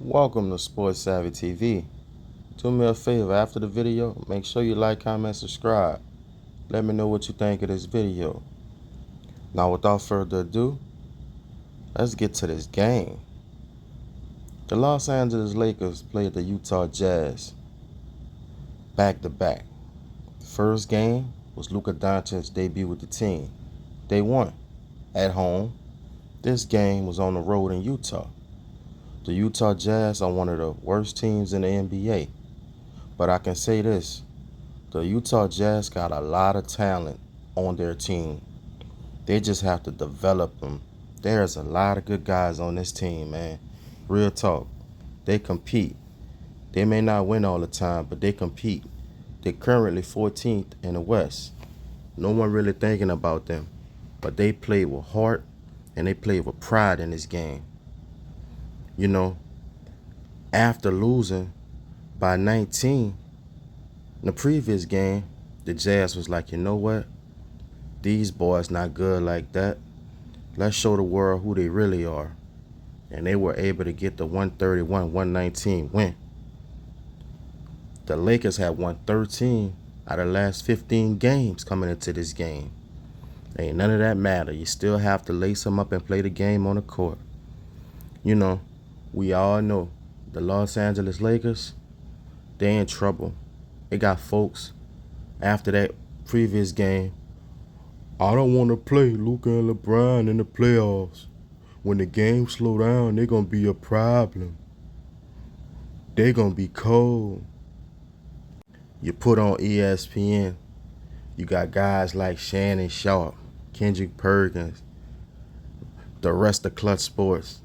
Welcome to Sports Savvy TV. Do me a favor, after the video, make sure you like, comment, subscribe. Let me know what you think of this video. Now, without further ado, let's get to this game. The Los Angeles Lakers played the Utah Jazz back-to-back. The first game was Luka Doncic's debut with the team. They won at home. This game was on the road in Utah. The Utah Jazz are one of the worst teams in the NBA. But I can say this, the Utah Jazz got a lot of talent on their team. They just have to develop them. There's a lot of good guys on this team, man. Real talk. They compete. They may not win all the time, but they compete. They're currently 14th in the West. No one really thinking about them. But they play with heart and they play with pride in this game. You know, after losing by 19 in the previous game, the Jazz was like, you know what? These boys not good like that. Let's show the world who they really are. And they were able to get the 131-119 win. The Lakers had won 13 out of the last 15 games coming into this game. Ain't none of that matter. You still have to lace them up and play the game on the court. You know, we all know the Los Angeles Lakers, they in trouble. They got folks after that previous game. I don't want to play Luka and LeBron in the playoffs. When the game slow down, they're going to be a problem. They're going to be cold. You put on ESPN, you got guys like Shannon Sharp, Kendrick Perkins, the rest of Clutch Sports.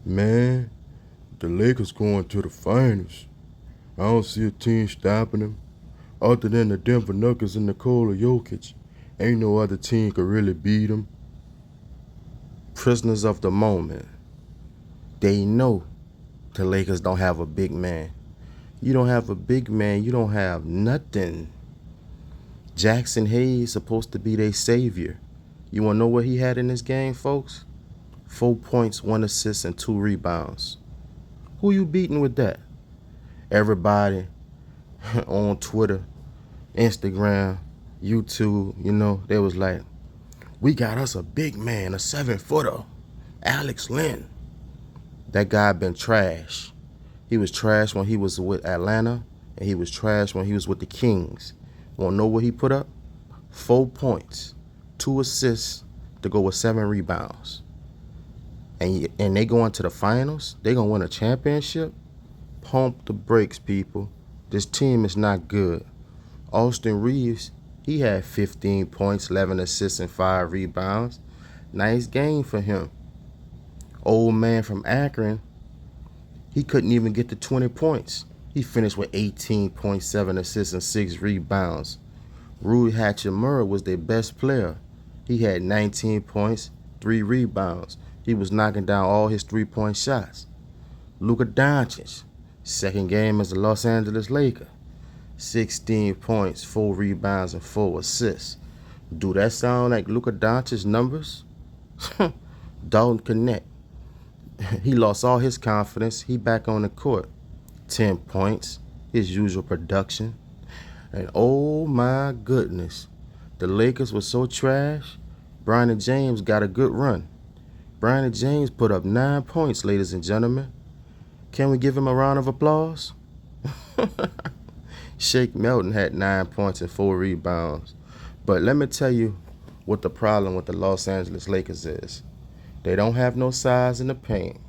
Man, the Lakers going to the finals. I don't see a team stopping them. Other than the Denver Nuggets and Nikola Jokic, ain't no other team could really beat them. Prisoners of the moment. They know the Lakers don't have a big man. You don't have a big man, you don't have nothing. Jackson Hayes supposed to be their savior. You want to know what he had in this game, folks? 4 points, 1 assist, and 2 rebounds. Who you beating with that? Everybody on Twitter, Instagram, YouTube, you know, they was like, we got us a big man, a 7-footer, Alex Len. That guy been trash. He was trash when he was with Atlanta, and he was trash when he was with the Kings. Want to know what he put up? 4 points, 2 assists to go with 7 rebounds. And they going to the finals? They going to win a championship? Pump the brakes, people. This team is not good. Austin Reeves, he had 15 points, 11 assists, and 5 rebounds. Nice game for him. Old man from Akron, he couldn't even get to 20 points. He finished with 18.7 assists and 6 rebounds. Rui Hachimura was their best player. He had 19 points, 3 rebounds. He was knocking down all his 3-point shots. Luka Doncic, second game as the Los Angeles Lakers. 16 points, 4 rebounds, and 4 assists. Do that sound like Luka Doncic's numbers? Don't connect. He lost all his confidence. He back on the court. 10 points, his usual production. And oh my goodness, the Lakers were so trash, Bron James got a good run. Bron James put up 9 points, ladies and gentlemen. Can we give him a round of applause? Shake Milton had 9 points and 4 rebounds. But let me tell you what the problem with the Los Angeles Lakers is. They don't have no size in the paint.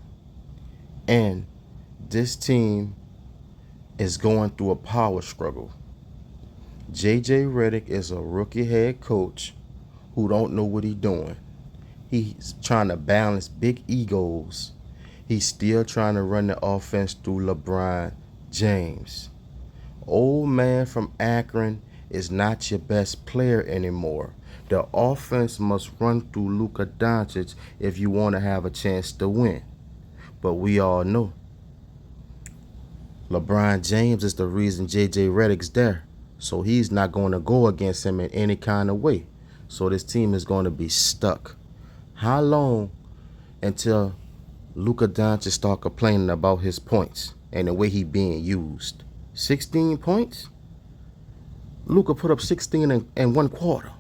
And this team is going through a power struggle. J.J. Redick is a rookie head coach who don't know what he's doing. He's trying to balance big egos. He's still trying to run the offense through LeBron James. Old man from Akron is not your best player anymore. The offense must run through Luka Doncic if you want to have a chance to win. But we all know LeBron James is the reason J.J. Redick's there. So he's not going to go against him in any kind of way. So this team is going to be stuck. How long until Luka Doncic start complaining about his points and the way he being used. 16 points? Luka put up 16 in one quarter.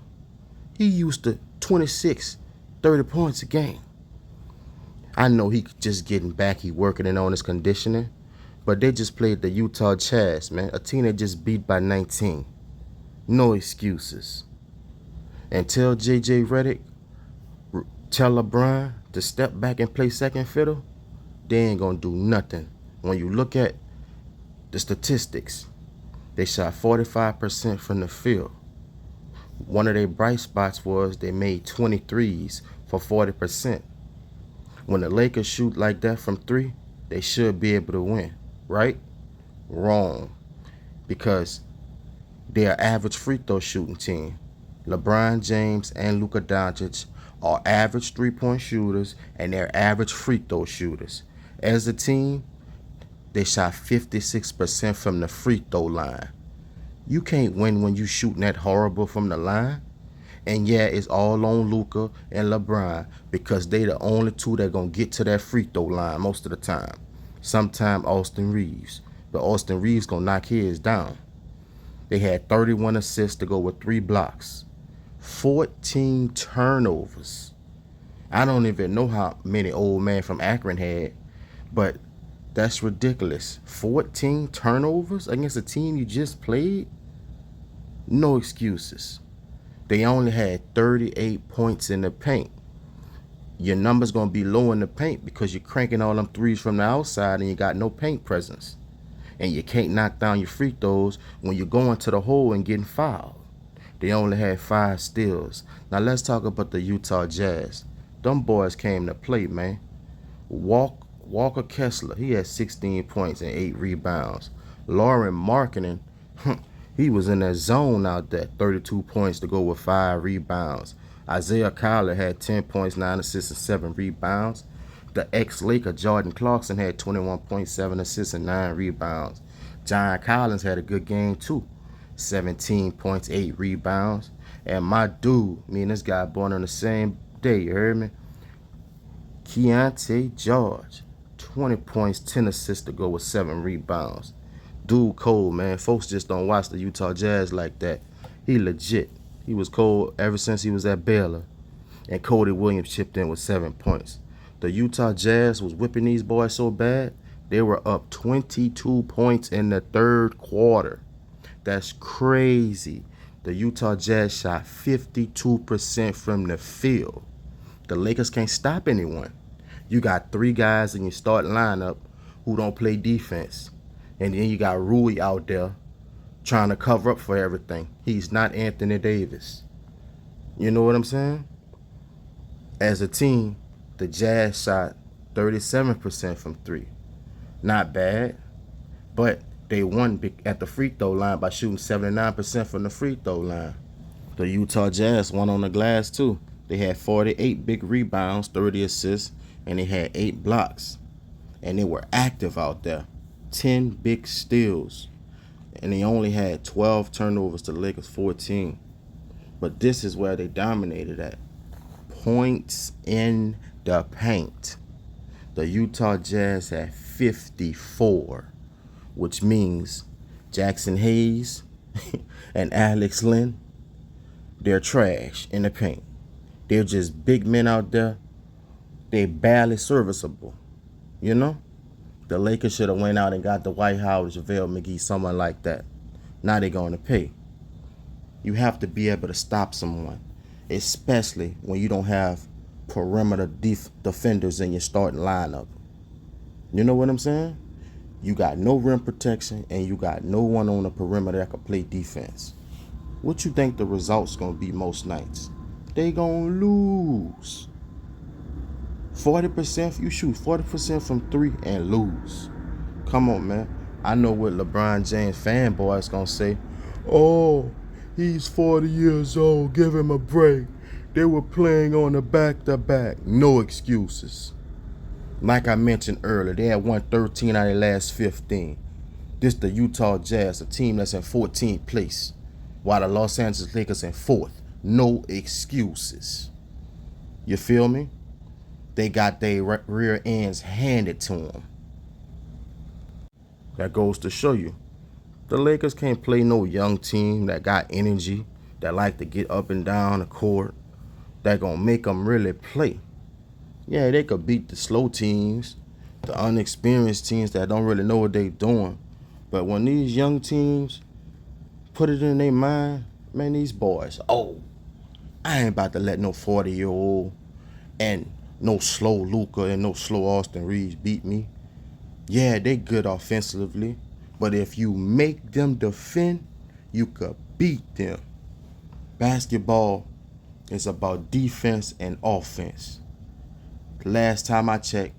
He used to 26, 30 points a game. I know he just getting back, he working in on his conditioning, but they just played the Utah Jazz, man, a team that just beat by 19. No excuses. And tell JJ Redick, tell LeBron to step back and play second fiddle, they ain't gonna do nothing. When you look at the statistics, they shot 45% from the field. One of their bright spots was they made 23s for 40%. When the Lakers shoot like that from three, they should be able to win, right? Wrong. Because they're an average free throw shooting team. LeBron James and Luka Doncic are average three-point shooters, and they're average free throw shooters. As a team, they shot 56% from the free throw line. You can't win when you shooting that horrible from the line. And yeah, it's all on Luka and LeBron because they the only two that gonna get to that free throw line most of the time. Sometime Austin Reeves, but Austin Reeves gonna knock his down. They had 31 assists to go with 3 blocks, 14 turnovers. I don't even know how many old man from Akron had, but that's ridiculous. 14 turnovers against a team you just played? No excuses. They only had 38 points in the paint. Your number's going to be low in the paint because you're cranking all them threes from the outside and you got no paint presence. And you can't knock down your free throws when you're going to the hole and getting fouled. They only had 5 steals. Now let's talk about the Utah Jazz. Them boys came to play, man. Walker Kessler, he had 16 points and 8 rebounds. Lauren Markkinen, he was in that zone out there, 32 points to go with 5 rebounds. Isaiah Kyler had 10 points, 9 assists, and 7 rebounds. The ex-Laker Jordan Clarkson had 21.7 assists and 9 rebounds. John Collins had a good game too, 17 points, 8 rebounds. And my dude, me and this guy born on the same day, you heard me? Keontae George, 20 points, 10 assists to go with 7 rebounds. Dude cold, man. Folks just don't watch the Utah Jazz like that. He legit. He was cold ever since he was at Baylor. And Cody Williams chipped in with 7 points. The Utah Jazz was whipping these boys so bad, they were up 22 points in the third quarter. That's crazy. The Utah Jazz shot 52% from the field. The Lakers can't stop anyone. You got 3 guys in your starting lineup who don't play defense. And then you got Rui out there trying to cover up for everything. He's not Anthony Davis. You know what I'm saying? As a team, the Jazz shot 37% from 3. Not bad. But they won at the free throw line by shooting 79% from the free throw line. The Utah Jazz won on the glass too. They had 48 big rebounds, 30 assists, and they had 8 blocks. And they were active out there. 10 big steals. And they only had 12 turnovers to the Lakers 14. But this is where they dominated at. Points in the paint. The Utah Jazz had 54, which means Jackson Hayes and Alex Len, they're trash in the paint. They're just big men out there. They're barely serviceable, you know? The Lakers should have went out and got the Dwight Howard, JaVale McGee, someone like that. Now they're going to pay. You have to be able to stop someone, especially when you don't have perimeter defenders in your starting lineup. You know what I'm saying? You got no rim protection and you got no one on the perimeter that can play defense. What you think the results going to be most nights? They going to lose. 40%, you shoot 40% from 3 and lose. Come on, man. I know what LeBron James fanboys gonna say. Oh, he's 40 years old. Give him a break. They were playing on a back-to-back. No excuses. Like I mentioned earlier, they had won 13 out of their last 15. This the Utah Jazz, a team that's in 14th place, while the Los Angeles Lakers in 4th. No excuses. You feel me? they got their rear ends handed to them. That goes to show you, the Lakers can't play no young team that got energy, that like to get up and down the court, that gonna make them really play. Yeah, they could beat the slow teams, the unexperienced teams that don't really know what they doing. But when these young teams put it in their mind, man, these boys, oh, I ain't about to let no 40-year-old and no slow Luka and no slow Austin Reeves beat me. Yeah, they good offensively, but if you make them defend, you could beat them. Basketball is about defense and offense. The last time I checked,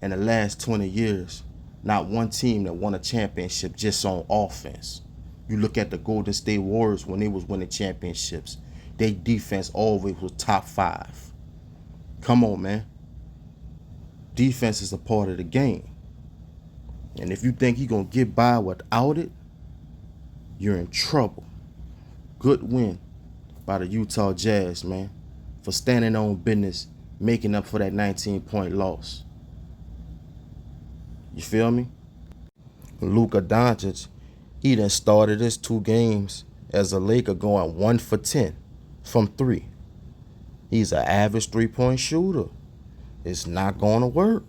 in the last 20 years, not one team that won a championship just on offense. You look at the Golden State Warriors when they was winning championships. Their defense always was top 5. Come on, man. Defense is a part of the game. And if you think you're going to get by without it, you're in trouble. Good win by the Utah Jazz, man, for standing on business, making up for that 19-point loss. You feel me? Luka Doncic, he done started his 2 games as a Laker going 1 for 10 from 3. He's an average 3-point shooter. It's not going to work.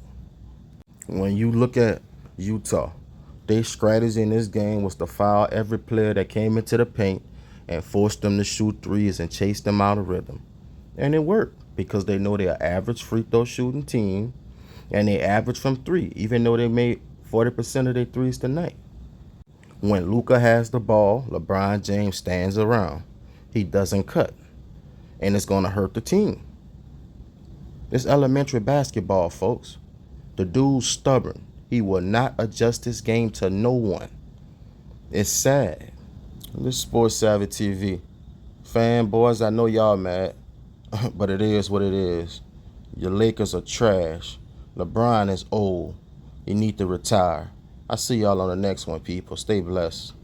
When you look at Utah, their strategy in this game was to foul every player that came into the paint and force them to shoot threes and chase them out of rhythm. And it worked because they know they're an average free throw shooting team, and they average from 3, even though they made 40% of their threes tonight. When Luka has the ball, LeBron James stands around. He doesn't cut, and it's going to hurt the team. It's elementary basketball, folks. The dude's stubborn. He will not adjust his game to no one. It's sad. This Sports Savvy TV. Fanboys, I know y'all mad, but it is what it is. Your Lakers are trash. LeBron is old. He need to retire. I'll see y'all on the next one, people. Stay blessed.